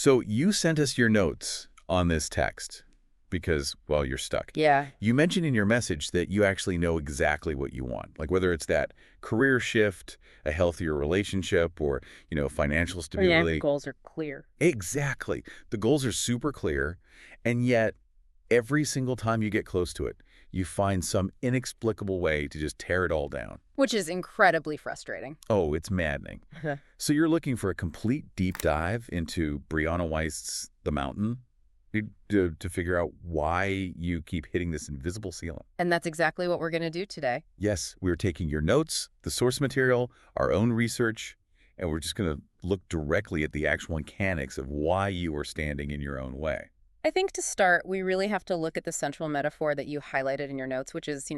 So you sent us your notes on this text because, well, you're stuck. Yeah. You mentioned in your message that you actually know exactly what you want, like whether it's that career shift, a healthier relationship, or, financial Yeah, the stability. goals are clear. Exactly. The goals are super clear, and yet every single time you get close to it, you find some inexplicable way to just tear it all down. Which is incredibly frustrating. Oh, it's maddening. So you're looking for a complete deep dive into Brianna Wiest's The Mountain to figure out why you keep hitting this invisible ceiling. And that's exactly what we're going to do today. Yes, we're taking your notes, the source material, our own research, and we're just going to look directly at the actual mechanics of why you are standing in your own way. I think to start, we really have to look at the central metaphor that you highlighted in your notes, which is,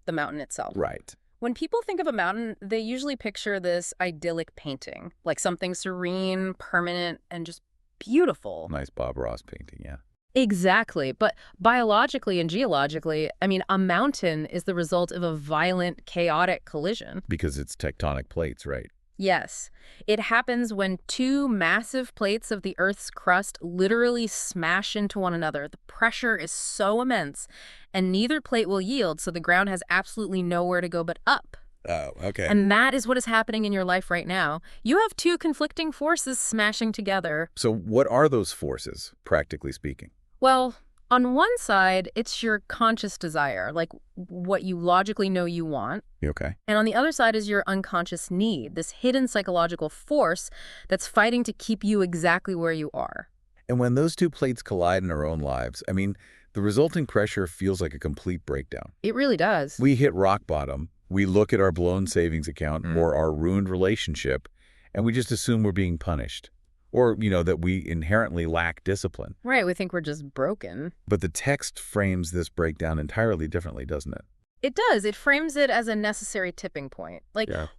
the mountain itself. Right. When people think of a mountain, they usually picture this idyllic painting, like something serene, permanent, and just beautiful. Nice Bob Ross painting, yeah. Exactly. But biologically and geologically, a mountain is the result of a violent, chaotic collision. Because it's tectonic plates, right? Yes. It happens when two massive plates of the Earth's crust literally smash into one another. The pressure is so immense, and neither plate will yield, so the ground has absolutely nowhere to go but up. Oh, okay. And that is what is happening in your life right now. You have two conflicting forces smashing together. So what are those forces, practically speaking? Well, on one side, it's your conscious desire, like what you logically know you want. Okay. And on the other side is your unconscious need, this hidden psychological force that's fighting to keep you exactly where you are. And when those two plates collide in our own lives, the resulting pressure feels like a complete breakdown. It really does. We hit rock bottom, we look at our blown savings account or our ruined relationship, and we just assume we're being punished. Or, that we inherently lack discipline. Right, we think we're just broken. But the text frames this breakdown entirely differently, doesn't it? It does. It frames it as a necessary tipping point.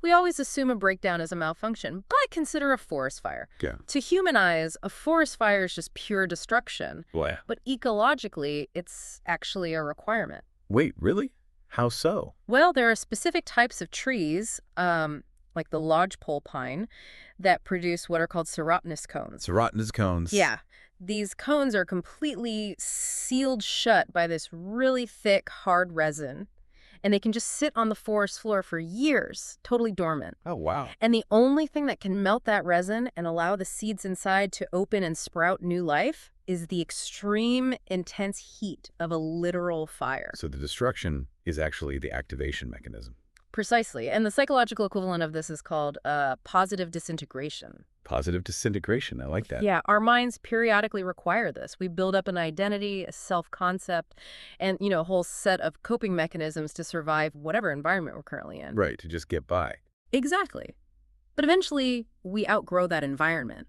We always assume a breakdown is a malfunction, but consider a forest fire. Yeah. To human eyes, a forest fire is just pure destruction. Boy. But ecologically, it's actually a requirement. Wait, really? How so? Well, there are specific types of trees, like the lodgepole pine, that produce what are called serotinous cones. Serotinous cones. Yeah. These cones are completely sealed shut by this really thick, hard resin, and they can just sit on the forest floor for years, totally dormant. Oh, wow. And the only thing that can melt that resin and allow the seeds inside to open and sprout new life is the extreme, intense heat of a literal fire. So the destruction is actually the activation mechanism. Precisely. And the psychological equivalent of this is called positive disintegration. Positive disintegration. I like that. Yeah, our minds periodically require this. We build up an identity, a self-concept, and, a whole set of coping mechanisms to survive whatever environment we're currently in. Right, to just get by. Exactly. But eventually, we outgrow that environment.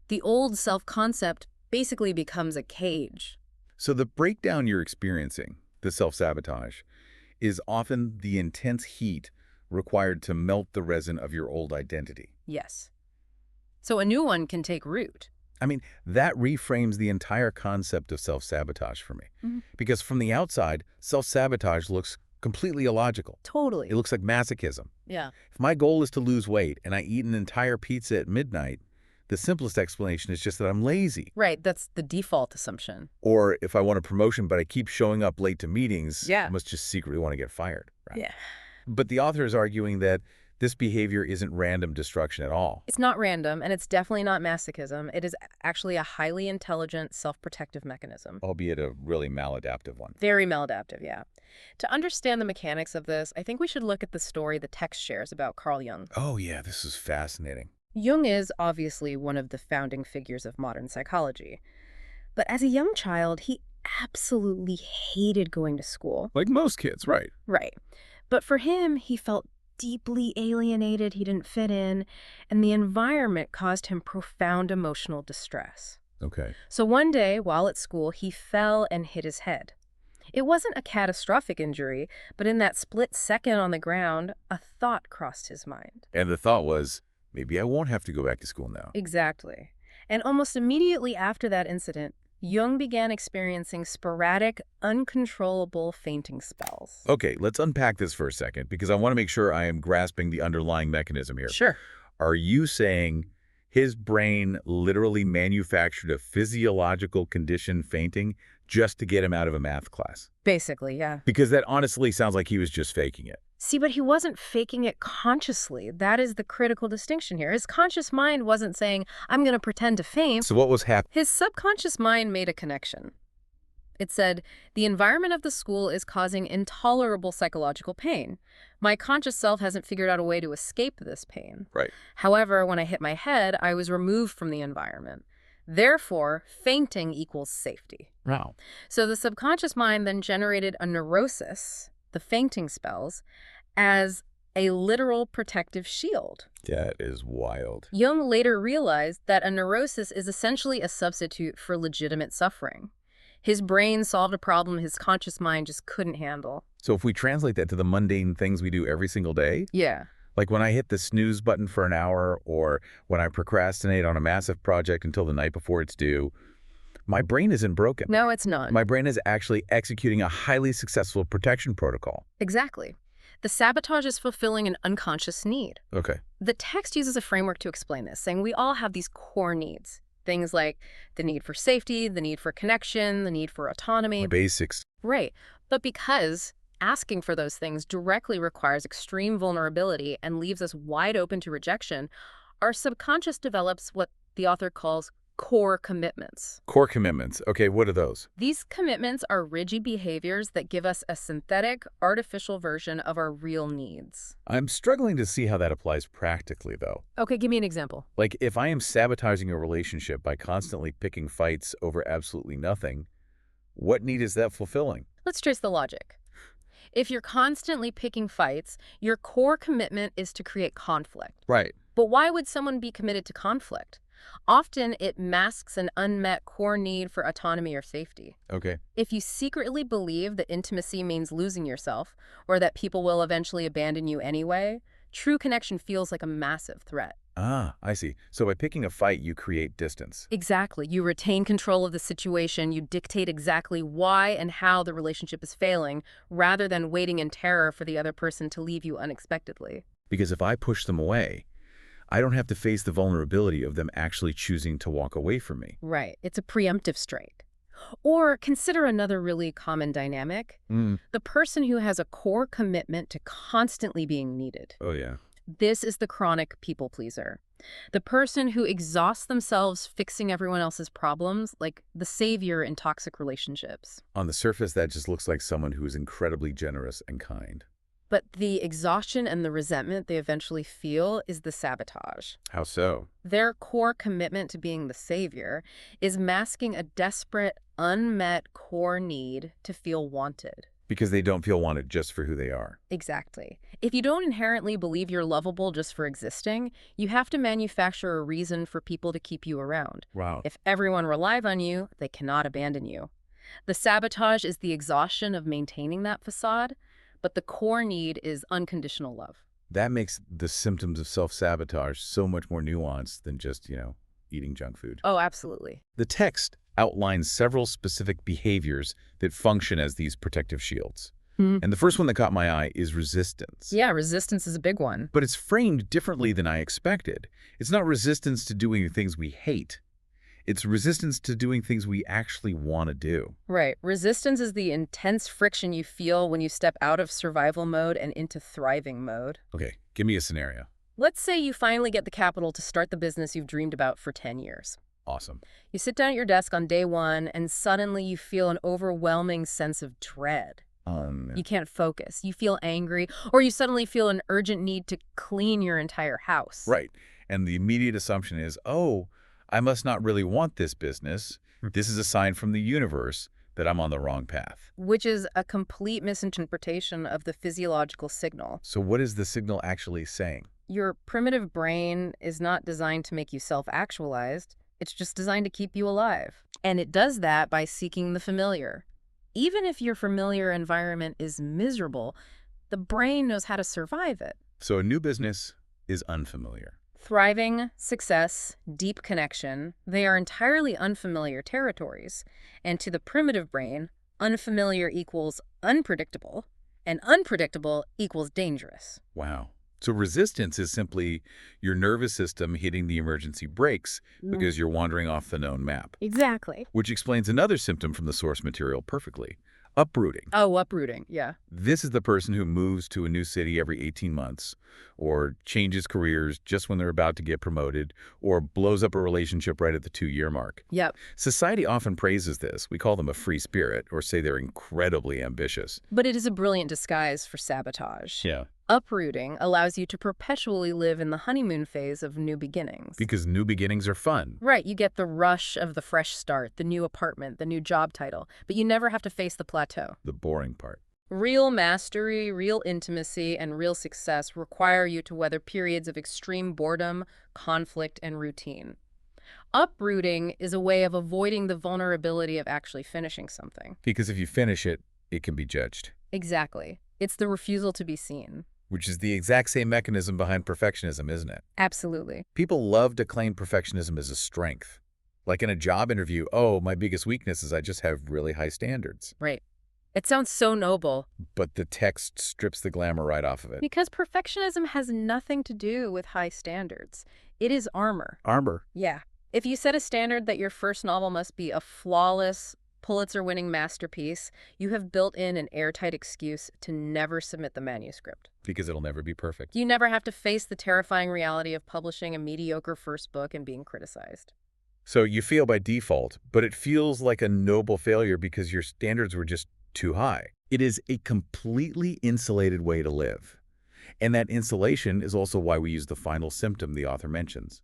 The old self-concept basically becomes a cage. So the breakdown you're experiencing, the self-sabotage, is often the intense heat required to melt the resin of your old identity. Yes. So a new one can take root. That reframes the entire concept of self-sabotage for me. Because from the outside, self-sabotage looks completely illogical. Totally. It looks like masochism. Yeah. If my goal is to lose weight and I eat an entire pizza at midnight, the simplest explanation is just that I'm lazy. Right, that's the default assumption. Or if I want a promotion but I keep showing up late to meetings, Yeah. I must just secretly want to get fired. Right? Yeah. But the author is arguing that this behavior isn't random destruction at all. It's not random, and it's definitely not masochism. It is actually a highly intelligent self-protective mechanism. Albeit a really maladaptive one. Very maladaptive, yeah. To understand the mechanics of this, I think we should look at the story the text shares about Carl Jung. Oh yeah, this is fascinating. Jung is obviously one of the founding figures of modern psychology. But as a young child, he absolutely hated going to school. Like most kids, right? Right. But for him, he felt deeply alienated, he didn't fit in, and the environment caused him profound emotional distress. Okay. So one day, while at school, he fell and hit his head. It wasn't a catastrophic injury, but in that split second on the ground, a thought crossed his mind. And the thought was, maybe I won't have to go back to school now. Exactly. And almost immediately after that incident, Jung began experiencing sporadic, uncontrollable fainting spells. Okay, let's unpack this for a second, because I want to make sure I am grasping the underlying mechanism here. Sure. Are you saying His brain literally manufactured a physiological condition, fainting, just to get him out of a math class. Basically, yeah. Because that honestly sounds like he was just faking it. See, but he wasn't faking it consciously. That is the critical distinction here. His conscious mind wasn't saying, I'm going to pretend to faint. So what was happening? His subconscious mind made a connection. It said, the environment of the school is causing intolerable psychological pain. My conscious self hasn't figured out a way to escape this pain. Right. However, when I hit my head, I was removed from the environment. Therefore, fainting equals safety. Wow. So the subconscious mind then generated a neurosis, the fainting spells, as a literal protective shield. That is wild. Jung later realized that a neurosis is essentially a substitute for legitimate suffering. His brain solved a problem his conscious mind just couldn't handle. So if we translate that to the mundane things we do every single day, Yeah. like when I hit the snooze button for an hour or when I procrastinate on a massive project until the night before it's due, my brain isn't broken. No, it's not. My brain is actually executing a highly successful protection protocol. Exactly. The sabotage is fulfilling an unconscious need. Okay. The text uses a framework to explain this, saying we all have these core needs. Things like the need for safety, the need for connection, the need for autonomy. The basics. Right. But because asking for those things directly requires extreme vulnerability and leaves us wide open to rejection, our subconscious develops what the author calls core commitments. Core commitments. Okay, what are those? These commitments are rigid behaviors that give us a synthetic, artificial version of our real needs. I'm struggling to see how that applies practically, though. Okay, give me an example. Like, if I am sabotaging a relationship by constantly picking fights over absolutely nothing, what need is that fulfilling? Let's trace the logic. If you're constantly picking fights, your core commitment is to create conflict. Right. But why would someone be committed to conflict? Often, it masks an unmet core need for autonomy or safety. Okay. If you secretly believe that intimacy means losing yourself, or that people will eventually abandon you anyway, true connection feels like a massive threat. Ah, I see. So by picking a fight, you create distance. Exactly. You retain control of the situation. You dictate exactly why and how the relationship is failing, rather than waiting in terror for the other person to leave you unexpectedly. Because if I push them away, I don't have to face the vulnerability of them actually choosing to walk away from me. Right. It's a preemptive strike. Or consider another really common dynamic. The person who has a core commitment to constantly being needed. Oh, yeah. This is the chronic people pleaser. The person who exhausts themselves fixing everyone else's problems, like the savior in toxic relationships. On the surface, that just looks like someone who is incredibly generous and kind. But the exhaustion and the resentment they eventually feel is the sabotage. How so? Their core commitment to being the savior is masking a desperate, unmet core need to feel wanted. Because they don't feel wanted just for who they are. Exactly. If you don't inherently believe you're lovable just for existing, you have to manufacture a reason for people to keep you around. Wow. If everyone relies on you, they cannot abandon you. The sabotage is the exhaustion of maintaining that facade, but the core need is unconditional love. That makes the symptoms of self-sabotage so much more nuanced than just, eating junk food. Oh, absolutely. The text outlines several specific behaviors that function as these protective shields. And the first one that caught my eye is resistance. Yeah, resistance is a big one. But it's framed differently than I expected. It's not resistance to doing things we hate. It's resistance to doing things we actually want to do. Right. Resistance is the intense friction you feel when you step out of survival mode and into thriving mode. Okay, give me a scenario. Let's say you finally get the capital to start the business you've dreamed about for 10 years. Awesome. You sit down at your desk on day one, and suddenly you feel an overwhelming sense of dread. You can't focus. You feel angry, or you suddenly feel an urgent need to clean your entire house. Right. And the immediate assumption is, oh, I must not really want this business. This is a sign from the universe that I'm on the wrong path. Which is a complete misinterpretation of the physiological signal. So what is the signal actually saying? Your primitive brain is not designed to make you self-actualized. It's just designed to keep you alive. And it does that by seeking the familiar. Even if your familiar environment is miserable, the brain knows how to survive it. So a new business is unfamiliar. Thriving, success, deep connection, they are entirely unfamiliar territories. And to the primitive brain, unfamiliar equals unpredictable, and unpredictable equals dangerous. Wow. So resistance is simply your nervous system hitting the emergency brakes because you're wandering off the known map, Exactly. which explains another symptom from the source material perfectly: uprooting. Oh, uprooting. Yeah. This is the person who moves to a new city every 18 months, or changes careers just when they're about to get promoted, or blows up a relationship right at the 2-year mark. Yep. Society often praises this. We call them a free spirit, or say they're incredibly ambitious. But it is a brilliant disguise for sabotage. Yeah. Uprooting allows you to perpetually live in the honeymoon phase of new beginnings. Because new beginnings are fun. Right, you get the rush of the fresh start, the new apartment, the new job title, but you never have to face the plateau. The boring part. Real mastery, real intimacy, and real success require you to weather periods of extreme boredom, conflict, and routine. Uprooting is a way of avoiding the vulnerability of actually finishing something. Because if you finish it, it can be judged. Exactly. It's the refusal to be seen. Which is the exact same mechanism behind perfectionism, isn't it? Absolutely. People love to claim perfectionism as a strength. Like in a job interview, oh, my biggest weakness is I just have really high standards. Right. It sounds so noble. But the text strips the glamour right off of it. Because perfectionism has nothing to do with high standards. It is armor. Armor. Yeah. If you set a standard that your first novel must be a flawless, Pulitzer-winning masterpiece, you have built in an airtight excuse to never submit the manuscript. Because it'll never be perfect. You never have to face the terrifying reality of publishing a mediocre first book and being criticized. So you fail by default, but it feels like a noble failure because your standards were just too high. It is a completely insulated way to live. And that insulation is also why we use the final symptom the author mentions: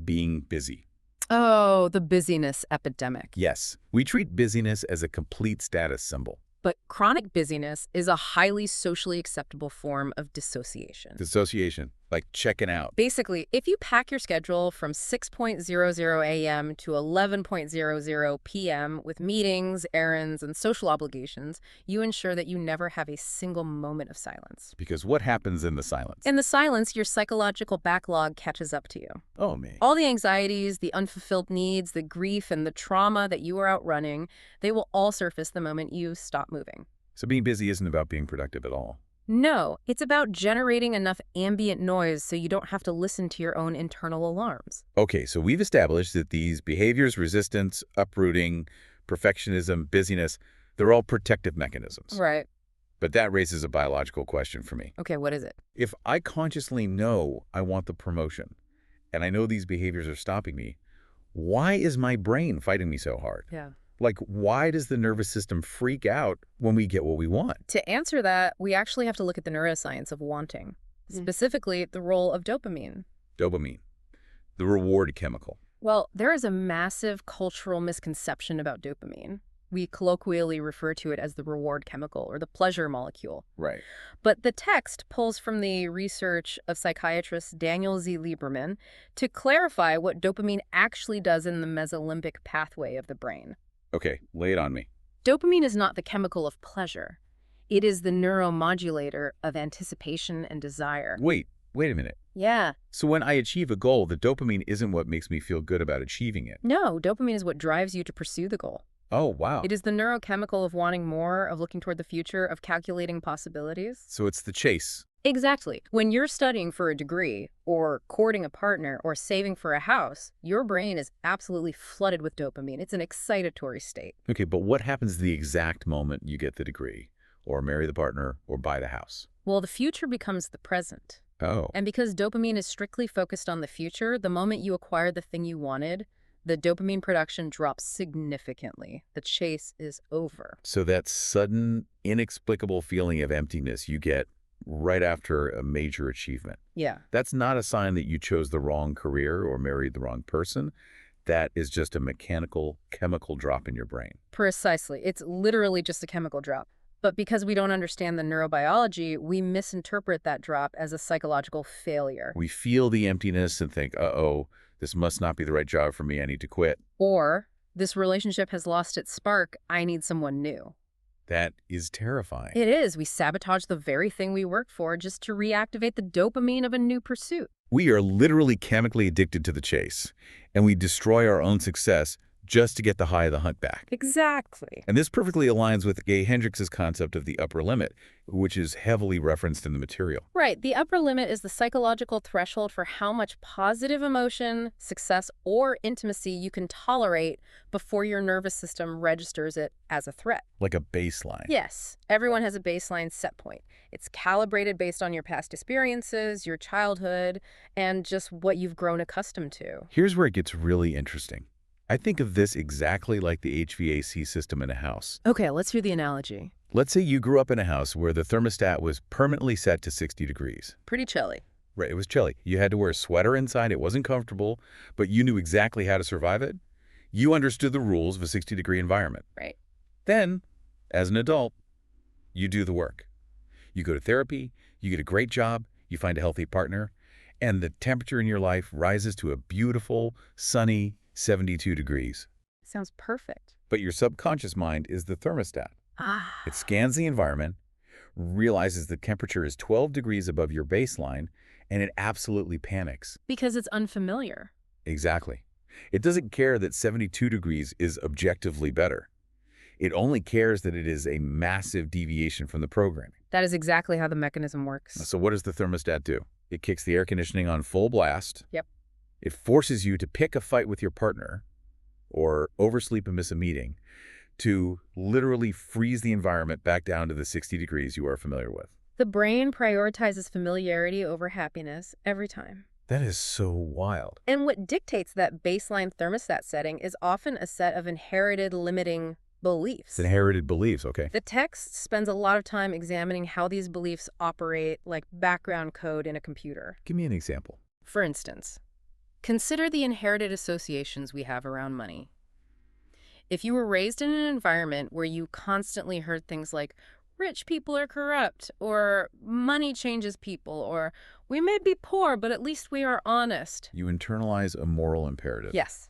being busy. Oh, the busyness epidemic. Yes, we treat busyness as a complete status symbol. But chronic busyness is a highly socially acceptable form of dissociation. Dissociation, like checking out. Basically, if you pack your schedule from 6:00 a.m. to 11:00 p.m. with meetings, errands, and social obligations, you ensure that you never have a single moment of silence. Because what happens in the silence? In the silence, your psychological backlog catches up to you. Oh, me. All the anxieties, the unfulfilled needs, the grief, and the trauma that you are outrunning, they will all surface the moment you stop moving. So being busy isn't about being productive at all. No, it's about generating enough ambient noise so you don't have to listen to your own internal alarms. Okay, so we've established that these behaviors, resistance, uprooting, perfectionism, busyness, they're all protective mechanisms. Right. But that raises a biological question for me. Okay, what is it? If I consciously know I want the promotion, and I know these behaviors are stopping me, why is my brain fighting me so hard? Yeah. Like, why does the nervous system freak out when we get what we want? To answer that, we actually have to look at the neuroscience of wanting, specifically the role of dopamine. Dopamine, the reward chemical. Well, there is a massive cultural misconception about dopamine. We colloquially refer to it as the reward chemical or the pleasure molecule. Right. But the text pulls from the research of psychiatrist Daniel Z. Lieberman to clarify what dopamine actually does in the mesolimbic pathway of the brain. Okay, lay it on me. Dopamine is not the chemical of pleasure. It is the neuromodulator of anticipation and desire. Wait a minute. Yeah. So when I achieve a goal, the dopamine isn't what makes me feel good about achieving it. No, dopamine is what drives you to pursue the goal. Oh, wow. It is the neurochemical of wanting more, of looking toward the future, of calculating possibilities. So it's the chase. Exactly. When you're studying for a degree, or courting a partner, or saving for a house, your brain is absolutely flooded with dopamine. It's an excitatory state. Okay, but what happens the exact moment you get the degree, or marry the partner, or buy the house? Well, the future becomes the present. Oh. And because dopamine is strictly focused on the future, the moment you acquire the thing you wanted, the dopamine production drops significantly. The chase is over. So that sudden, inexplicable feeling of emptiness you get right after a major achievement. Yeah. That's not a sign that you chose the wrong career or married the wrong person. That is just a mechanical, chemical drop in your brain. Precisely. It's literally just a chemical drop. But because we don't understand the neurobiology, we misinterpret that drop as a psychological failure. We feel the emptiness and think, uh-oh, this must not be the right job for me. I need to quit. Or, this relationship has lost its spark. I need someone new. That is terrifying. It is. We sabotage the very thing we worked for just to reactivate the dopamine of a new pursuit. We are literally chemically addicted to the chase, and we destroy our own success just to get the high of the hunt back. Exactly. And this perfectly aligns with Gay Hendricks' concept of the upper limit, which is heavily referenced in the material. Right. The upper limit is the psychological threshold for how much positive emotion, success, or intimacy you can tolerate before your nervous system registers it as a threat. Like a baseline. Yes. Everyone has a baseline set point. It's calibrated based on your past experiences, your childhood, and just what you've grown accustomed to. Here's where it gets really interesting. I think of this exactly like the HVAC system in a house. Okay, let's hear the analogy. Let's say you grew up in a house where the thermostat was permanently set to 60 degrees. Pretty chilly. Right, it was chilly. You had to wear a sweater inside. It wasn't comfortable, but you knew exactly how to survive it. You understood the rules of a 60-degree environment. Right. Then, as an adult, you do the work. You go to therapy, you get a great job, you find a healthy partner, and the temperature in your life rises to a beautiful, sunny 72 degrees. Sounds perfect. But your subconscious mind is the thermostat. Ah. It scans the environment, realizes the temperature is 12 degrees above your baseline, and it absolutely panics. Because it's unfamiliar. Exactly. It doesn't care that 72 degrees is objectively better. It only cares that it is a massive deviation from the programming. That is exactly how the mechanism works. So what does the thermostat do? It kicks the air conditioning on full blast. Yep. It forces you to pick a fight with your partner or oversleep and miss a meeting to literally freeze the environment back down to the 60 degrees you are familiar with. The brain prioritizes familiarity over happiness every time. That is so wild. And what dictates that baseline thermostat setting is often a set of inherited limiting beliefs. It's inherited beliefs, okay? The text spends a lot of time examining how these beliefs operate like background code in a computer. Give me an example. For instance, consider the inherited associations we have around money. If you were raised in an environment where you constantly heard things like, rich people are corrupt, or money changes people, or we may be poor, but at least we are honest. You internalize a moral imperative. Yes.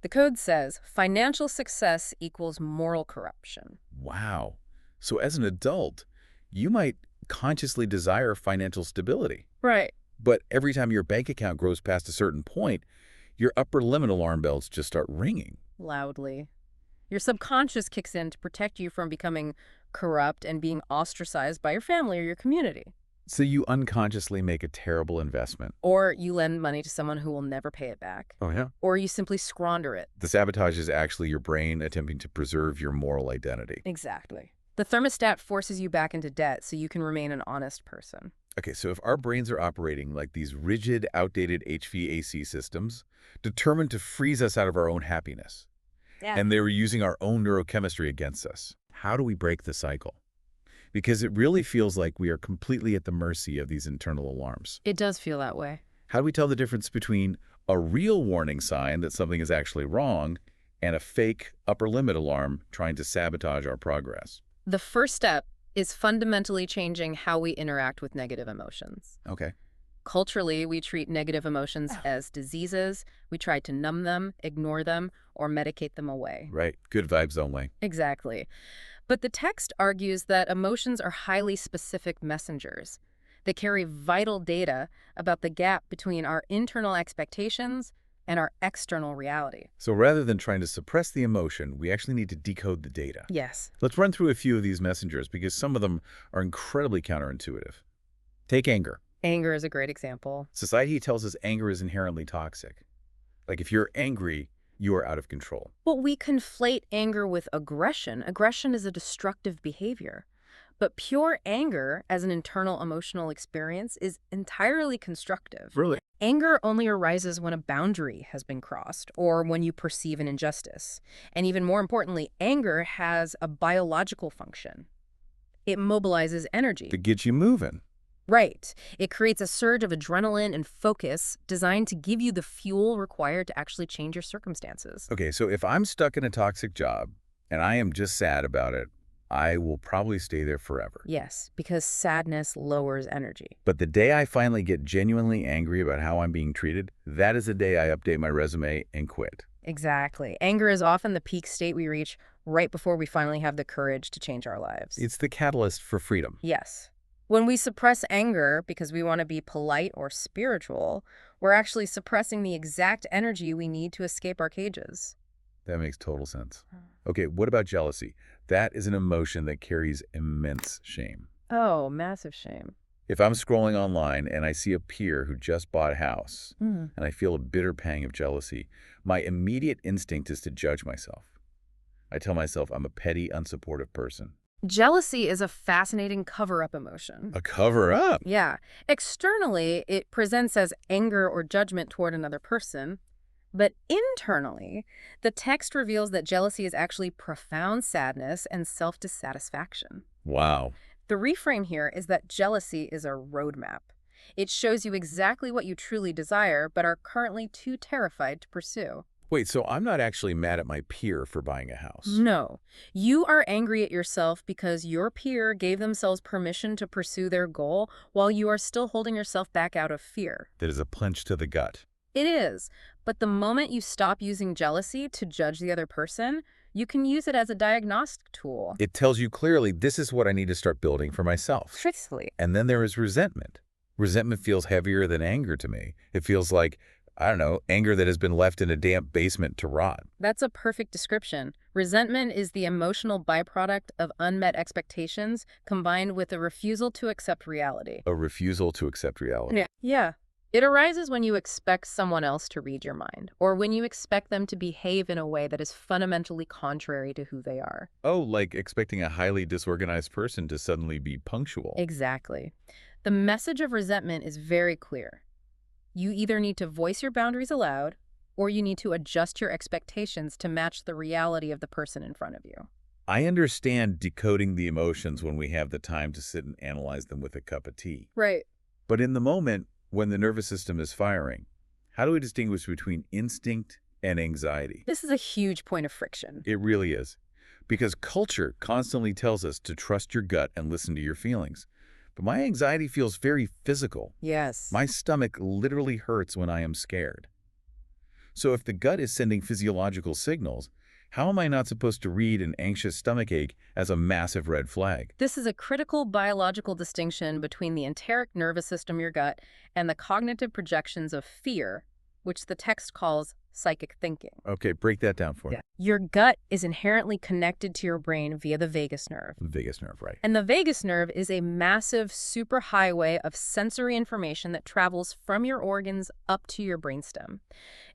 The code says financial success equals moral corruption. Wow. So as an adult, you might consciously desire financial stability. Right. But every time your bank account grows past a certain point, your upper limit alarm bells just start ringing. Loudly. Your subconscious kicks in to protect you from becoming corrupt and being ostracized by your family or your community. So you unconsciously make a terrible investment. Or you lend money to someone who will never pay it back. Oh, yeah? Or you simply squander it. The sabotage is actually your brain attempting to preserve your moral identity. Exactly. The thermostat forces you back into debt so you can remain an honest person. Okay, so if our brains are operating like these rigid, outdated HVAC systems, determined to freeze us out of our own happiness, and they were using our own neurochemistry against us, how do we break the cycle? Because it really feels like we are completely at the mercy of these internal alarms. It does feel that way. How do we tell the difference between a real warning sign that something is actually wrong and a fake upper limit alarm trying to sabotage our progress? The first step is fundamentally changing how we interact with negative emotions. Okay. Culturally, we treat negative emotions as diseases. We try to numb them, ignore them, or medicate them away. Right. Good vibes only. Exactly. But the text argues that emotions are highly specific messengers. They carry vital data about the gap between our internal expectations and our external reality. So rather than trying to suppress the emotion, we actually need to decode the data. Yes. Let's run through a few of these messengers because some of them are incredibly counterintuitive. Take anger. Anger is a great example. Society tells us anger is inherently toxic. Like if you're angry, you are out of control. But we conflate anger with aggression. Aggression is a destructive behavior. But pure anger as an internal emotional experience is entirely constructive. Really? Anger only arises when a boundary has been crossed or when you perceive an injustice. And even more importantly, anger has a biological function. It mobilizes energy. To get you moving. Right. It creates a surge of adrenaline and focus designed to give you the fuel required to actually change your circumstances. Okay, so if I'm stuck in a toxic job and I am just sad about it, I will probably stay there forever. Yes, because sadness lowers energy. But the day I finally get genuinely angry about how I'm being treated, that is the day I update my resume and quit. Exactly. Anger is often the peak state we reach right before we finally have the courage to change our lives. It's the catalyst for freedom. Yes. When we suppress anger because we want to be polite or spiritual, we're actually suppressing the exact energy we need to escape our cages. That makes total sense. Okay, what about jealousy? That is an emotion that carries immense shame. Oh, massive shame. If I'm scrolling online and I see a peer who just bought a house Mm. and I feel a bitter pang of jealousy, my immediate instinct is to judge myself. I tell myself I'm a petty, unsupportive person. Jealousy is a fascinating cover-up emotion. A cover-up? Yeah. Externally, it presents as anger or judgment toward another person. But internally, the text reveals that jealousy is actually profound sadness and self-dissatisfaction. Wow. The reframe here is that jealousy is a roadmap. It shows you exactly what you truly desire, but are currently too terrified to pursue. Wait, so I'm not actually mad at my peer for buying a house. No, you are angry at yourself because your peer gave themselves permission to pursue their goal while you are still holding yourself back out of fear. That is a punch to the gut. It is, but the moment you stop using jealousy to judge the other person, you can use it as a diagnostic tool. It tells you clearly this is what I need to start building for myself. Truthfully. And then there is resentment. Resentment feels heavier than anger to me. It feels like, I don't know, anger that has been left in a damp basement to rot. That's a perfect description. Resentment is the emotional byproduct of unmet expectations combined with a refusal to accept reality. A refusal to accept reality. Yeah. It arises when you expect someone else to read your mind, or when you expect them to behave in a way that is fundamentally contrary to who they are. Oh, like expecting a highly disorganized person to suddenly be punctual. Exactly. The message of resentment is very clear. You either need to voice your boundaries aloud, or you need to adjust your expectations to match the reality of the person in front of you. I understand decoding the emotions when we have the time to sit and analyze them with a cup of tea. Right. But in the moment, when the nervous system is firing, how do we distinguish between instinct and anxiety? This is a huge point of friction. It really is. Because culture constantly tells us to trust your gut and listen to your feelings. But my anxiety feels very physical. Yes. My stomach literally hurts when I am scared. So if the gut is sending physiological signals, how am I not supposed to read an anxious stomachache as a massive red flag? This is a critical biological distinction between the enteric nervous system, your gut, and the cognitive projections of fear, which the text calls psychic thinking. Okay, break that down for me. Your gut is inherently connected to your brain via the vagus nerve. The vagus nerve, right? And the vagus nerve is a massive superhighway of sensory information that travels from your organs up to your brainstem.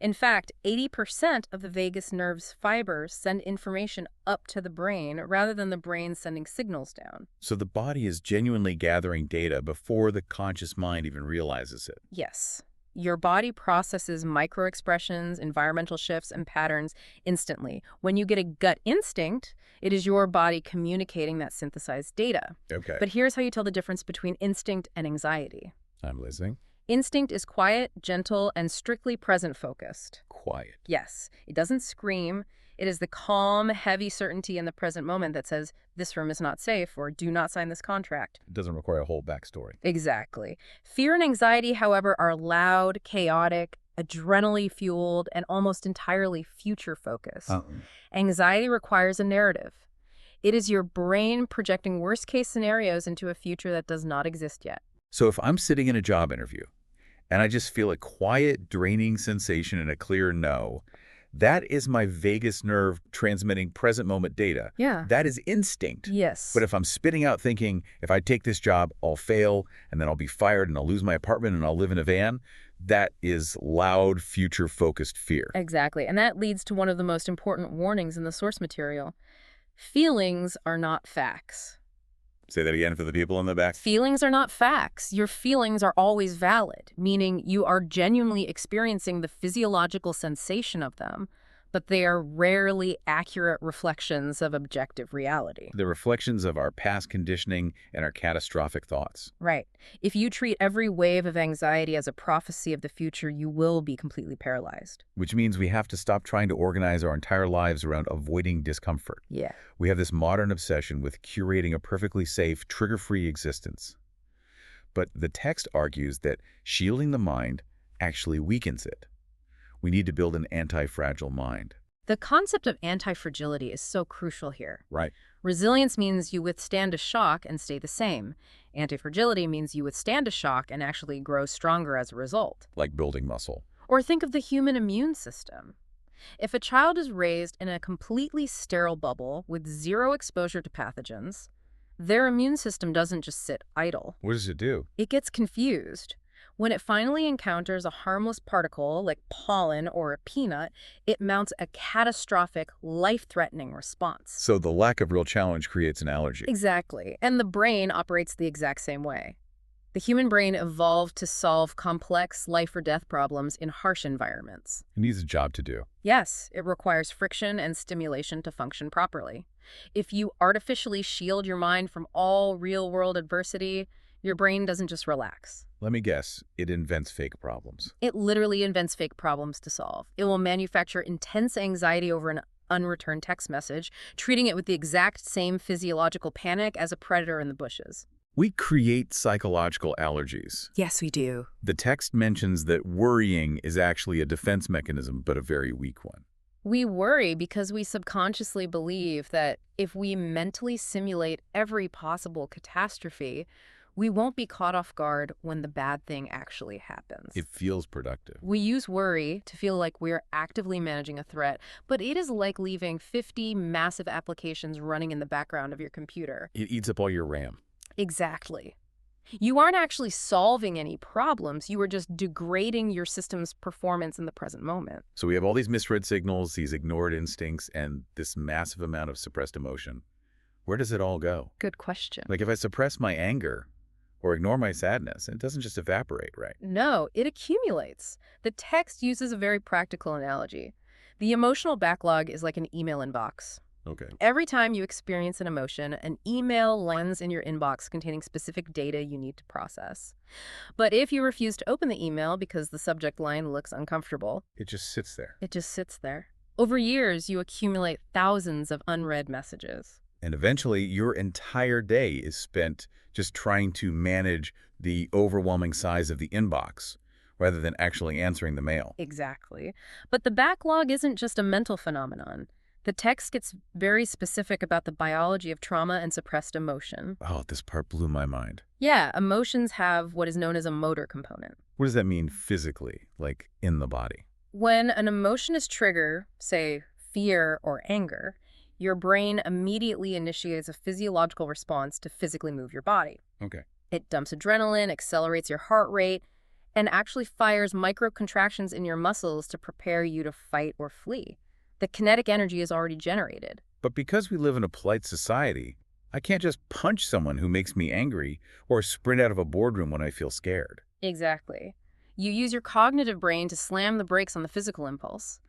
In fact, 80% of the vagus nerve's fibers send information up to the brain rather than the brain sending signals down. So the body is genuinely gathering data before the conscious mind even realizes it. Yes. Your body processes microexpressions, environmental shifts, and patterns instantly. When you get a gut instinct, it is your body communicating that synthesized data. Okay. But here's how you tell the difference between instinct and anxiety. I'm listening. Instinct is quiet, gentle, and strictly present-focused. Quiet. Yes, it doesn't scream. It is the calm, heavy certainty in the present moment that says, this room is not safe, or do not sign this contract. It doesn't require a whole backstory. Exactly. Fear and anxiety, however, are loud, chaotic, adrenaline-fueled, and almost entirely future-focused. Anxiety requires a narrative. It is your brain projecting worst-case scenarios into a future that does not exist yet. So if I'm sitting in a job interview and I just feel a quiet, draining sensation and a clear no, that is my vagus nerve transmitting present moment data. Yeah. That is instinct. Yes. But if I'm spitting out thinking, if I take this job, I'll fail, and then I'll be fired, and I'll lose my apartment, and I'll live in a van, that is loud, future-focused fear. Exactly. And that leads to one of the most important warnings in the source material. Feelings are not facts. Say that again for the people in the back. Feelings are not facts. Your feelings are always valid, meaning you are genuinely experiencing the physiological sensation of them, but they are rarely accurate reflections of objective reality. The reflections of our past conditioning and our catastrophic thoughts. Right. If you treat every wave of anxiety as a prophecy of the future, you will be completely paralyzed. Which means we have to stop trying to organize our entire lives around avoiding discomfort. Yeah. We have this modern obsession with curating a perfectly safe, trigger-free existence. But the text argues that shielding the mind actually weakens it. We need to build an anti-fragile mind. The concept of anti-fragility is so crucial here. Right. Resilience means you withstand a shock and stay the same. Anti-fragility means you withstand a shock and actually grow stronger as a result. Like building muscle. Or think of the human immune system. If a child is raised in a completely sterile bubble with zero exposure to pathogens, their immune system doesn't just sit idle. What does it do? It gets confused. When it finally encounters a harmless particle like pollen or a peanut, it mounts a catastrophic, life-threatening response. So the lack of real challenge creates an allergy. Exactly. And the brain operates the exact same way. The human brain evolved to solve complex life or death problems in harsh environments. It needs a job to do. Yes, it requires friction and stimulation to function properly. If you artificially shield your mind from all real-world adversity, your brain doesn't just relax. Let me guess, it invents fake problems. It literally invents fake problems to solve. It will manufacture intense anxiety over an unreturned text message, treating it with the exact same physiological panic as a predator in the bushes. We create psychological allergies. Yes, we do. The text mentions that worrying is actually a defense mechanism, but a very weak one. We worry because we subconsciously believe that if we mentally simulate every possible catastrophe, we won't be caught off guard when the bad thing actually happens. It feels productive. We use worry to feel like we're actively managing a threat, but it is like leaving 50 massive applications running in the background of your computer. It eats up all your RAM. Exactly. You aren't actually solving any problems. You are just degrading your system's performance in the present moment. So we have all these misread signals, these ignored instincts, and this massive amount of suppressed emotion. Where does it all go? Good question. Like if I suppress my anger or ignore my sadness, it doesn't just evaporate, right? No, it accumulates. The text uses a very practical analogy. The emotional backlog is like an email inbox. Okay. Every time you experience an emotion, an email lands in your inbox containing specific data you need to process. But if you refuse to open the email because the subject line looks uncomfortable, It just sits there. it just sits there. Over years, you accumulate thousands of unread messages. And eventually, your entire day is spent just trying to manage the overwhelming size of the inbox rather than actually answering the mail. Exactly. But the backlog isn't just a mental phenomenon. The text gets very specific about the biology of trauma and suppressed emotion. Oh, this part blew my mind. Yeah, emotions have what is known as a motor component. What does that mean physically, like in the body? When an emotion is triggered, say fear or anger, your brain immediately initiates a physiological response to physically move your body. Okay. It dumps adrenaline, accelerates your heart rate, and actually fires microcontractions in your muscles to prepare you to fight or flee. The kinetic energy is already generated. But because we live in a polite society, I can't just punch someone who makes me angry or sprint out of a boardroom when I feel scared. Exactly. You use your cognitive brain to slam the brakes on the physical impulse.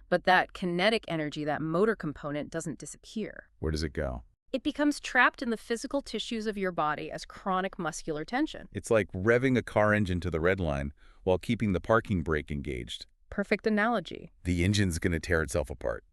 But that kinetic energy, that motor component, doesn't disappear. Where does it go? It becomes trapped in the physical tissues of your body as chronic muscular tension. It's like revving a car engine to the red line while keeping the parking brake engaged. Perfect analogy. The engine's going to tear itself apart.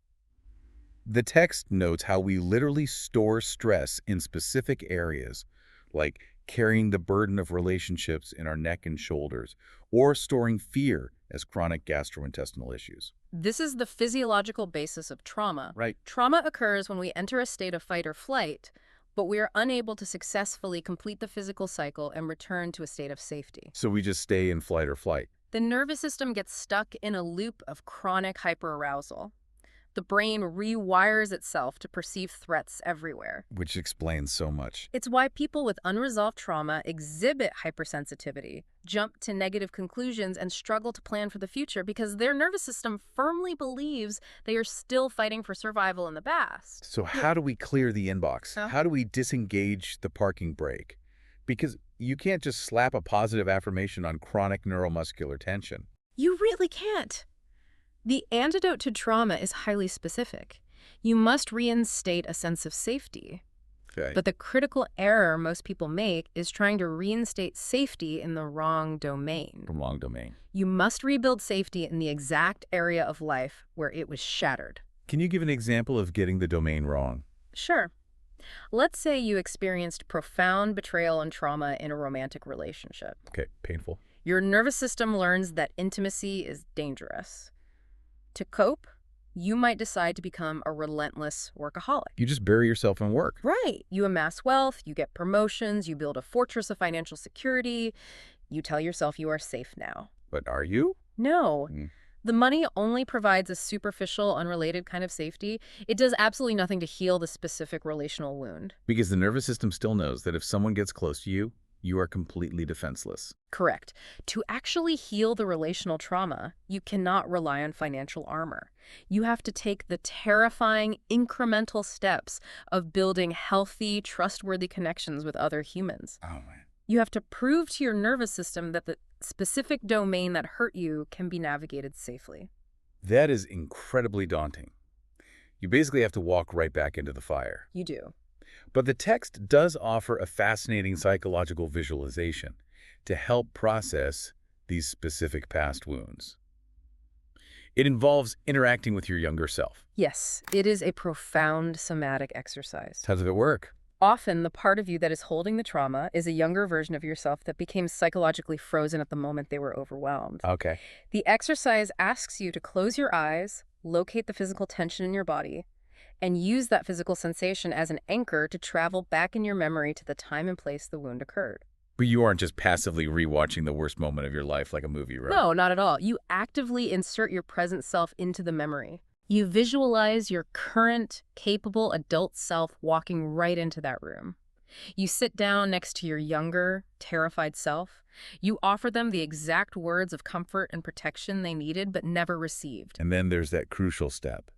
The text notes how we literally store stress in specific areas, like carrying the burden of relationships in our neck and shoulders, or storing fear as chronic gastrointestinal issues. This is the physiological basis of trauma. Right. Trauma occurs when we enter a state of fight or flight, but we are unable to successfully complete the physical cycle and return to a state of safety. So we just stay in flight or flight. The nervous system gets stuck in a loop of chronic hyperarousal. The brain rewires itself to perceive threats everywhere. Which explains so much. It's why people with unresolved trauma exhibit hypersensitivity, jump to negative conclusions, and struggle to plan for the future because their nervous system firmly believes they are still fighting for survival in the past. So how do we clear the inbox? Huh? How do we disengage the parking brake? Because you can't just slap a positive affirmation on chronic neuromuscular tension. You really can't. The antidote to trauma is highly specific. You must reinstate a sense of safety. Okay. But the critical error most people make is trying to reinstate safety in the wrong domain. From long domain. You must rebuild safety in the exact area of life where it was shattered. Can you give an example of getting the domain wrong? Sure. Let's say you experienced profound betrayal and trauma in a romantic relationship. Okay, painful. Your nervous system learns that intimacy is dangerous. To cope, you might decide to become a relentless workaholic. You just bury yourself in work. Right. You amass wealth, you get promotions, you build a fortress of financial security. You tell yourself you are safe now. But are you? No. The money only provides a superficial, unrelated kind of safety. It does absolutely nothing to heal the specific relational wound. Because the nervous system still knows that if someone gets close to you, you are completely defenseless. Correct. To actually heal the relational trauma, you cannot rely on financial armor. You have to take the terrifying incremental steps of building healthy, trustworthy connections with other humans. Oh, man. You have to prove to your nervous system that the specific domain that hurt you can be navigated safely. That is incredibly daunting. You basically have to walk right back into the fire. You do. But the text does offer a fascinating psychological visualization to help process these specific past wounds. It involves interacting with your younger self. Yes, it is a profound somatic exercise. How does it work? Often, the part of you that is holding the trauma is a younger version of yourself that became psychologically frozen at the moment they were overwhelmed. Okay. The exercise asks you to close your eyes, locate the physical tension in your body, and use that physical sensation as an anchor to travel back in your memory to the time and place the wound occurred. But you aren't just passively rewatching the worst moment of your life like a movie, right? No, not at all. You actively insert your present self into the memory. You visualize your current, capable adult self walking right into that room. You sit down next to your younger, terrified self. You offer them the exact words of comfort and protection they needed but never received. And then there's that crucial step.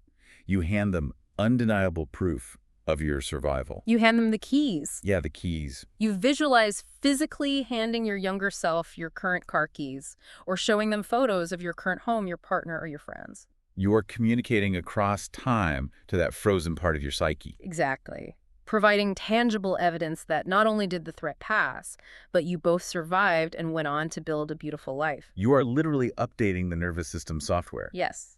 You hand them undeniable proof of your survival. You hand them the keys. Yeah, the keys. You visualize physically handing your younger self your current car keys, or showing them photos of your current home, your partner, or your friends. You are communicating across time to that frozen part of your psyche. Exactly. Providing tangible evidence that not only did the threat pass, but you both survived and went on to build a beautiful life. You are literally updating the nervous system software. Yes.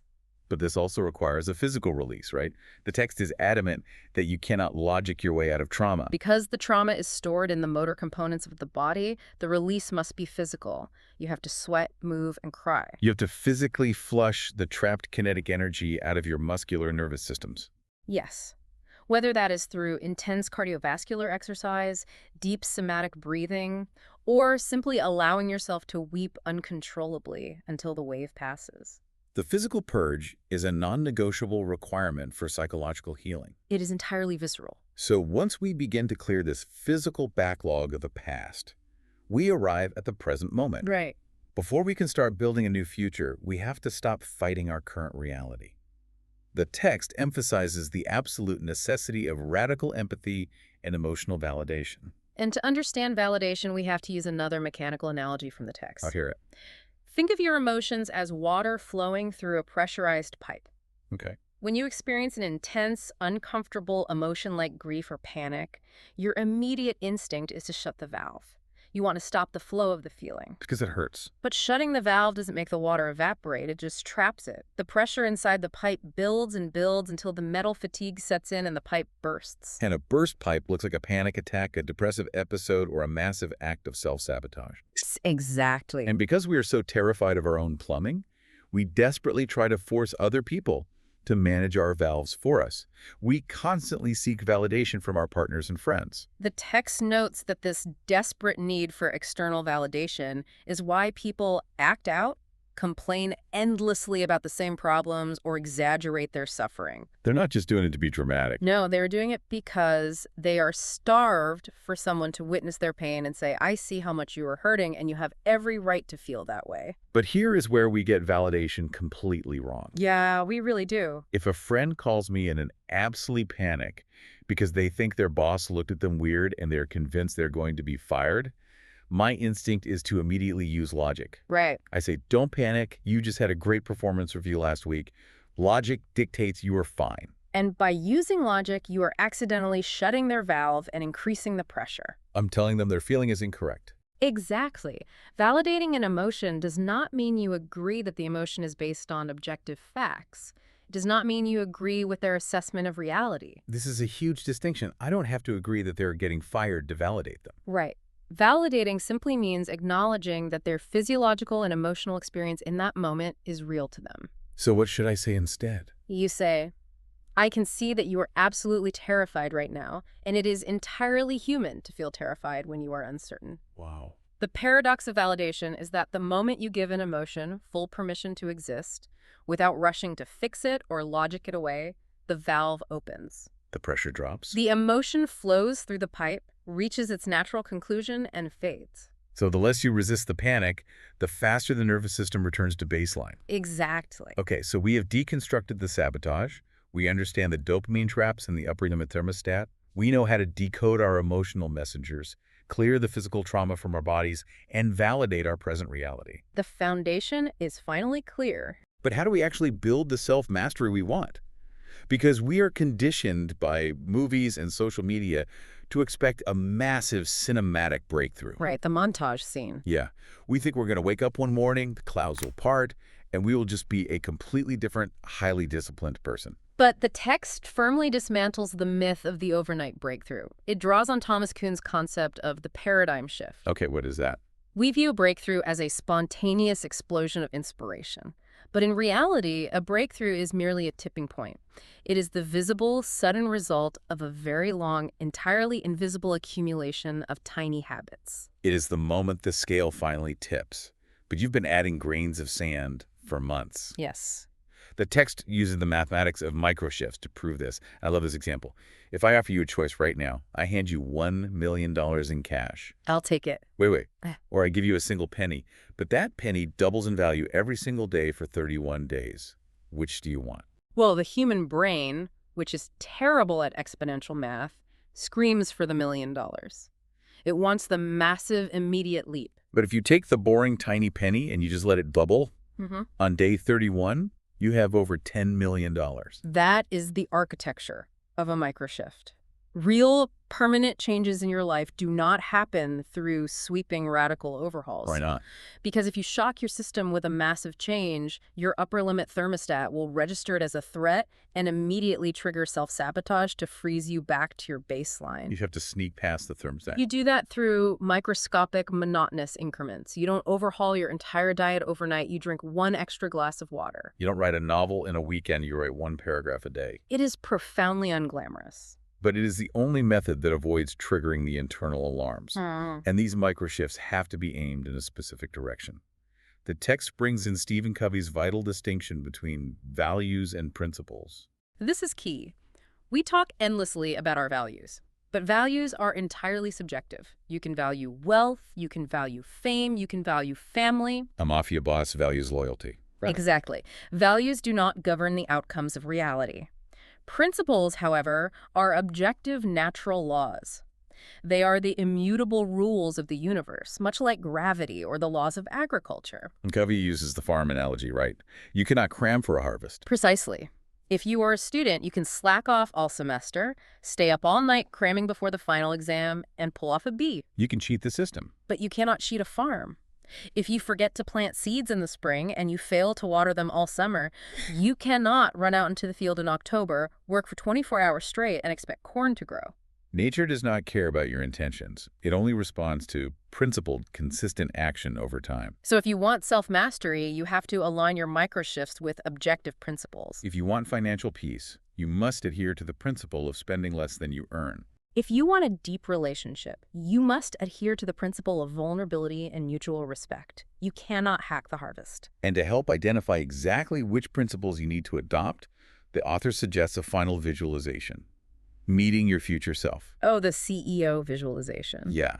But this also requires a physical release, right? The text is adamant that you cannot logic your way out of trauma. Because the trauma is stored in the motor components of the body, the release must be physical. You have to sweat, move, and cry. You have to physically flush the trapped kinetic energy out of your muscular nervous systems. Yes. Whether that is through intense cardiovascular exercise, deep somatic breathing, or simply allowing yourself to weep uncontrollably until the wave passes. The physical purge is a non-negotiable requirement for psychological healing. It is entirely visceral. So once we begin to clear this physical backlog of the past, we arrive at the present moment. Right. Before we can start building a new future, we have to stop fighting our current reality. The text emphasizes the absolute necessity of radical empathy and emotional validation. And to understand validation, we have to use another mechanical analogy from the text. I'll hear it. Think of your emotions as water flowing through a pressurized pipe. Okay. When you experience an intense, uncomfortable emotion like grief or panic, your immediate instinct is to shut the valve. You want to stop the flow of the feeling. Because it hurts. But shutting the valve doesn't make the water evaporate, it just traps it. The pressure inside the pipe builds and builds until the metal fatigue sets in and the pipe bursts. And a burst pipe looks like a panic attack, a depressive episode, or a massive act of self-sabotage. Exactly. And because we are so terrified of our own plumbing, we desperately try to force other people to manage our valves for us. We constantly seek validation from our partners and friends. The text notes that this desperate need for external validation is why people act out, complain endlessly about the same problems, or exaggerate their suffering. They're not just doing it to be dramatic. No, they're doing it because they are starved for someone to witness their pain and say, I see how much you are hurting, and you have every right to feel that way. But here is where we get validation completely wrong. Yeah, we really do. If a friend calls me in an absolute panic because they think their boss looked at them weird and they're convinced they're going to be fired, my instinct is to immediately use logic. Right. I say, don't panic. You just had a great performance review last week. Logic dictates you are fine. And by using logic, you are accidentally shutting their valve and increasing the pressure. I'm telling them their feeling is incorrect. Exactly. Validating an emotion does not mean you agree that the emotion is based on objective facts. It does not mean you agree with their assessment of reality. This is a huge distinction. I don't have to agree that they're getting fired to validate them. Right. Validating simply means acknowledging that their physiological and emotional experience in that moment is real to them. So what should I say instead? You say, I can see that you are absolutely terrified right now, and it is entirely human to feel terrified when you are uncertain. Wow. The paradox of validation is that the moment you give an emotion full permission to exist, without rushing to fix it or logic it away, the valve opens. The pressure drops. The emotion flows through the pipe, reaches its natural conclusion, and fades. So the less you resist the panic, the faster the nervous system returns to baseline. Exactly. Okay, so we have deconstructed the sabotage. We understand the dopamine traps in the upper limit thermostat. We know how to decode our emotional messengers, clear the physical trauma from our bodies, and validate our present reality. The foundation is finally clear. But how do we actually build the self-mastery we want? Because we are conditioned by movies and social media to expect a massive cinematic breakthrough. Right, the montage scene. Yeah, we think we're going to wake up one morning, the clouds will part, and we will just be a completely different, highly disciplined person. But the text firmly dismantles the myth of the overnight breakthrough. It draws on Thomas Kuhn's concept of the paradigm shift. Okay, what is that? We view a breakthrough as a spontaneous explosion of inspiration. But in reality, a breakthrough is merely a tipping point. It is the visible, sudden result of a very long, entirely invisible accumulation of tiny habits. It is the moment the scale finally tips. But you've been adding grains of sand for months. Yes. The text uses the mathematics of microshifts to prove this. I love this example. If I offer you a choice right now, I hand you $1 million in cash. I'll take it. Wait. Or I give you a single penny. But that penny doubles in value every single day for 31 days. Which do you want? Well, the human brain, which is terrible at exponential math, screams for the $1 million. It wants the massive, immediate leap. But if you take the boring tiny penny and you just let it bubble, on day 31, you have over $10 million. That is the architecture of a microshift. Real, permanent changes in your life do not happen through sweeping radical overhauls. Why not? Because if you shock your system with a massive change, your upper limit thermostat will register it as a threat and immediately trigger self-sabotage to freeze you back to your baseline. You have to sneak past the thermostat. You do that through microscopic, monotonous increments. You don't overhaul your entire diet overnight. You drink one extra glass of water. You don't write a novel in a weekend. You write one paragraph a day. It is profoundly unglamorous. But it is the only method that avoids triggering the internal alarms. And these microshifts have to be aimed in a specific direction. The text brings in Stephen Covey's vital distinction between values and principles. This is key. We talk endlessly about our values, but values are entirely subjective. You can value wealth, you can value fame, you can value family. A mafia boss values loyalty. Right. Exactly. Values do not govern the outcomes of reality. Principles, however, are objective natural laws. They are the immutable rules of the universe, much like gravity or the laws of agriculture. And Covey uses the farm analogy, right? You cannot cram for a harvest. Precisely. If you are a student, you can slack off all semester, stay up all night cramming before the final exam, and pull off a B. You can cheat the system. But you cannot cheat a farm. If you forget to plant seeds in the spring and you fail to water them all summer, you cannot run out into the field in October, work for 24 hours straight, and expect corn to grow. Nature does not care about your intentions. It only responds to principled, consistent action over time. So if you want self-mastery, you have to align your microshifts with objective principles. If you want financial peace, you must adhere to the principle of spending less than you earn. If you want a deep relationship, you must adhere to the principle of vulnerability and mutual respect. You cannot hack the harvest. And to help identify exactly which principles you need to adopt, the author suggests a final visualization. Meeting your future self. Oh, the CEO visualization. Yeah.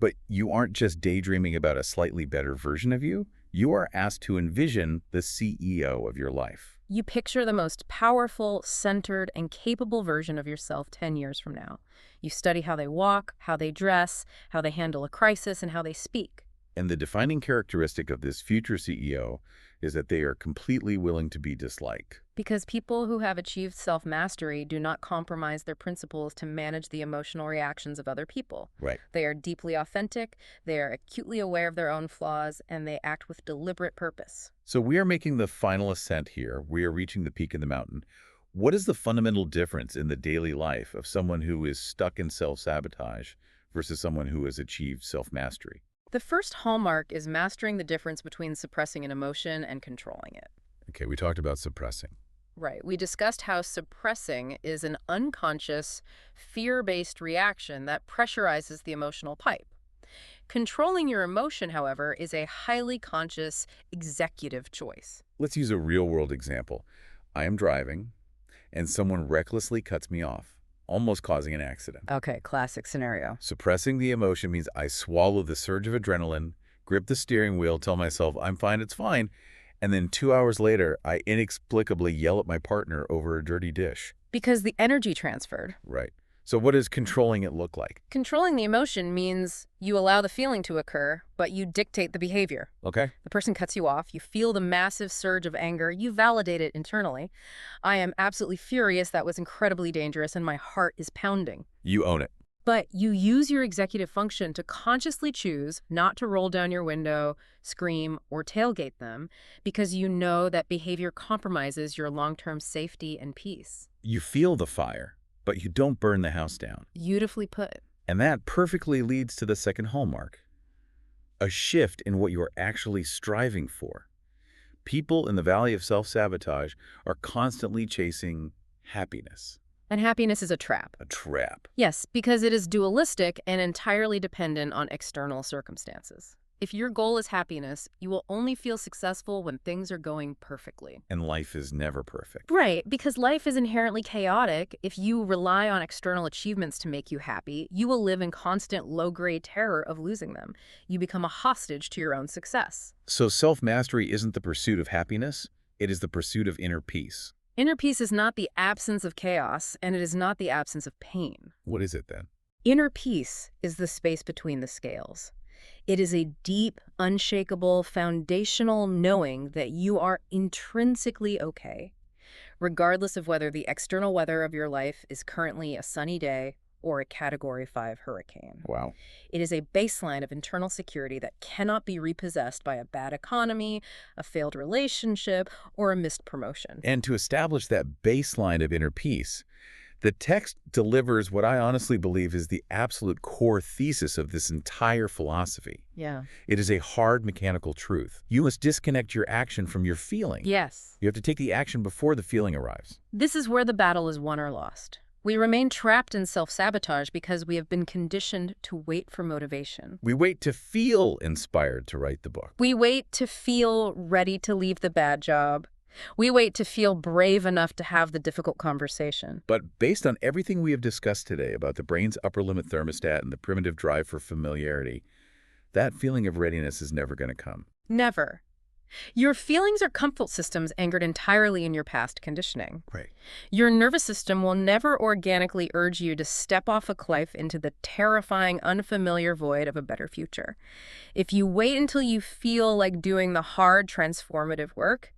But you aren't just daydreaming about a slightly better version of you. You are asked to envision the CEO of your life. You picture the most powerful, centered, and capable version of yourself 10 years from now. You study how they walk, how they dress, how they handle a crisis, and how they speak. And the defining characteristic of this future CEO is that they are completely willing to be disliked. Because people who have achieved self-mastery do not compromise their principles to manage the emotional reactions of other people. Right. They are deeply authentic, they are acutely aware of their own flaws, and they act with deliberate purpose. So we are making the final ascent here. We are reaching the peak of the mountain. What is the fundamental difference in the daily life of someone who is stuck in self-sabotage versus someone who has achieved self-mastery? The first hallmark is mastering the difference between suppressing an emotion and controlling it. Okay, we talked about suppressing. Right. We discussed how suppressing is an unconscious, fear-based reaction that pressurizes the emotional pipe. Controlling your emotion, however, is a highly conscious executive choice. Let's use a real-world example. I am driving, and someone recklessly cuts me off, almost causing an accident. Okay, classic scenario. Suppressing the emotion means I swallow the surge of adrenaline, grip the steering wheel, tell myself, I'm fine, it's fine, and then 2 hours later, I inexplicably yell at my partner over a dirty dish. Because the energy transferred. Right. So what does controlling it look like? Controlling the emotion means you allow the feeling to occur, but you dictate the behavior. Okay. The person cuts you off, you feel the massive surge of anger, you validate it internally. I am absolutely furious, that was incredibly dangerous, and my heart is pounding. You own it. But you use your executive function to consciously choose not to roll down your window, scream, or tailgate them, because you know that behavior compromises your long-term safety and peace. You feel the fire, but you don't burn the house down. Beautifully put. And that perfectly leads to the second hallmark, a shift in what you are actually striving for. People in the valley of self-sabotage are constantly chasing happiness. And happiness is a trap. A trap. Yes, because it is dualistic and entirely dependent on external circumstances. If your goal is happiness, you will only feel successful when things are going perfectly. And life is never perfect. Right, because life is inherently chaotic. If you rely on external achievements to make you happy, you will live in constant low-grade terror of losing them. You become a hostage to your own success. So self-mastery isn't the pursuit of happiness, it is the pursuit of inner peace. Inner peace is not the absence of chaos, and it is not the absence of pain. What is it then? Inner peace is the space between the scales. It is a deep, unshakable, foundational knowing that you are intrinsically okay, regardless of whether the external weather of your life is currently a sunny day or a Category 5 hurricane. Wow. It is a baseline of internal security that cannot be repossessed by a bad economy, a failed relationship, or a missed promotion. And to establish that baseline of inner peace, the text delivers what I honestly believe is the absolute core thesis of this entire philosophy. Yeah. It is a hard mechanical truth. You must disconnect your action from your feeling. Yes. You have to take the action before the feeling arrives. This is where the battle is won or lost. We remain trapped in self-sabotage because we have been conditioned to wait for motivation. We wait to feel inspired to write the book. We wait to feel ready to leave the bad job. We wait to feel brave enough to have the difficult conversation. But based on everything we have discussed today about the brain's upper limit thermostat and the primitive drive for familiarity, that feeling of readiness is never going to come. Never. Your feelings are comfort systems anchored entirely in your past conditioning. Right. Your nervous system will never organically urge you to step off a cliff into the terrifying, unfamiliar void of a better future. If you wait until you feel like doing the hard, transformative work,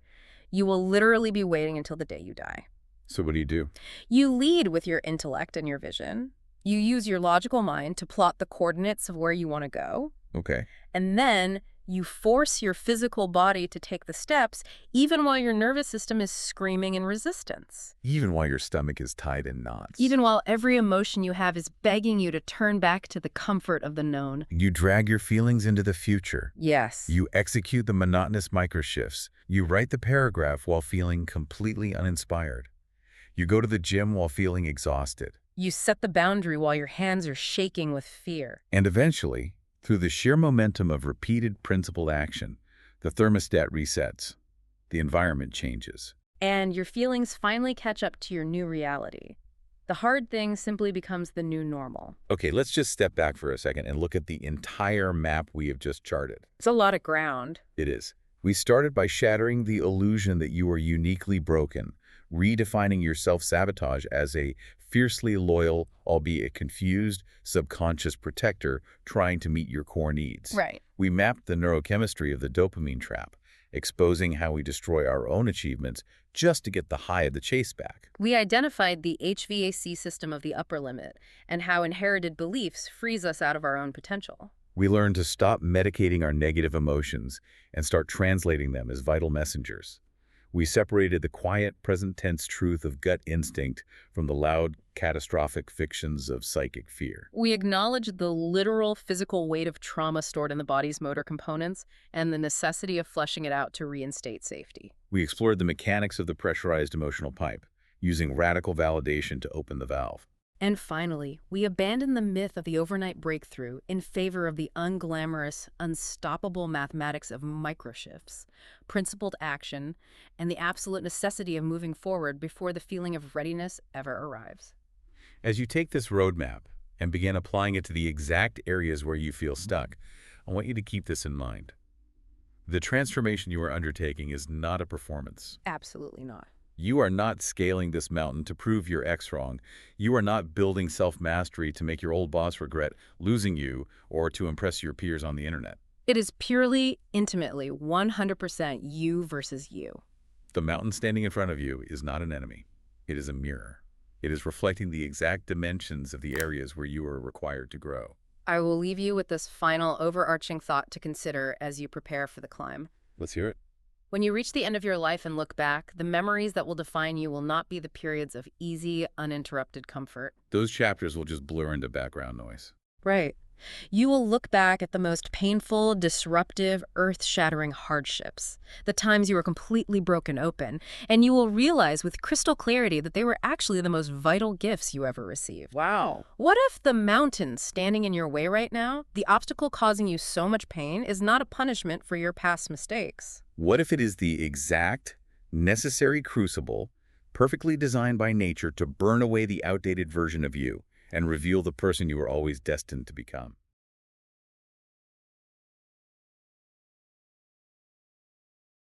you will literally be waiting until the day you die. So what do? You lead with your intellect and your vision. You use your logical mind to plot the coordinates of where you want to go. Okay. And then you force your physical body to take the steps, even while your nervous system is screaming in resistance. Even while your stomach is tied in knots. Even while every emotion you have is begging you to turn back to the comfort of the known. You drag your feelings into the future. Yes. You execute the monotonous microshifts. You write the paragraph while feeling completely uninspired. You go to the gym while feeling exhausted. You set the boundary while your hands are shaking with fear. And eventually, through the sheer momentum of repeated principled action, the thermostat resets. The environment changes. And your feelings finally catch up to your new reality. The hard thing simply becomes the new normal. Okay, let's just step back for a second and look at the entire map we have just charted. It's a lot of ground. It is. We started by shattering the illusion that you are uniquely broken, redefining your self-sabotage as a fiercely loyal, albeit confused, subconscious protector trying to meet your core needs. Right. We mapped the neurochemistry of the dopamine trap, exposing how we destroy our own achievements just to get the high of the chase back. We identified the HVAC system of the upper limit and how inherited beliefs freeze us out of our own potential. We learned to stop medicating our negative emotions and start translating them as vital messengers. We separated the quiet, present-tense truth of gut instinct from the loud, catastrophic fictions of psychic fear. We acknowledged the literal physical weight of trauma stored in the body's motor components and the necessity of flushing it out to reinstate safety. We explored the mechanics of the pressurized emotional pipe, using radical validation to open the valve. And finally, we abandon the myth of the overnight breakthrough in favor of the unglamorous, unstoppable mathematics of microshifts, principled action, and the absolute necessity of moving forward before the feeling of readiness ever arrives. As you take this roadmap and begin applying it to the exact areas where you feel stuck, I want you to keep this in mind. The transformation you are undertaking is not a performance. Absolutely not. You are not scaling this mountain to prove your ex wrong. You are not building self-mastery to make your old boss regret losing you or to impress your peers on the internet. It is purely, intimately, 100% you versus you. The mountain standing in front of you is not an enemy. It is a mirror. It is reflecting the exact dimensions of the areas where you are required to grow. I will leave you with this final overarching thought to consider as you prepare for the climb. Let's hear it. When you reach the end of your life and look back, the memories that will define you will not be the periods of easy, uninterrupted comfort. Those chapters will just blur into background noise. Right. You will look back at the most painful, disruptive, earth-shattering hardships, the times you were completely broken open, and you will realize with crystal clarity that they were actually the most vital gifts you ever received. Wow. What if the mountain standing in your way right now, the obstacle causing you so much pain, is not a punishment for your past mistakes? What if it is the exact, necessary crucible, perfectly designed by nature to burn away the outdated version of you and reveal the person you were always destined to become?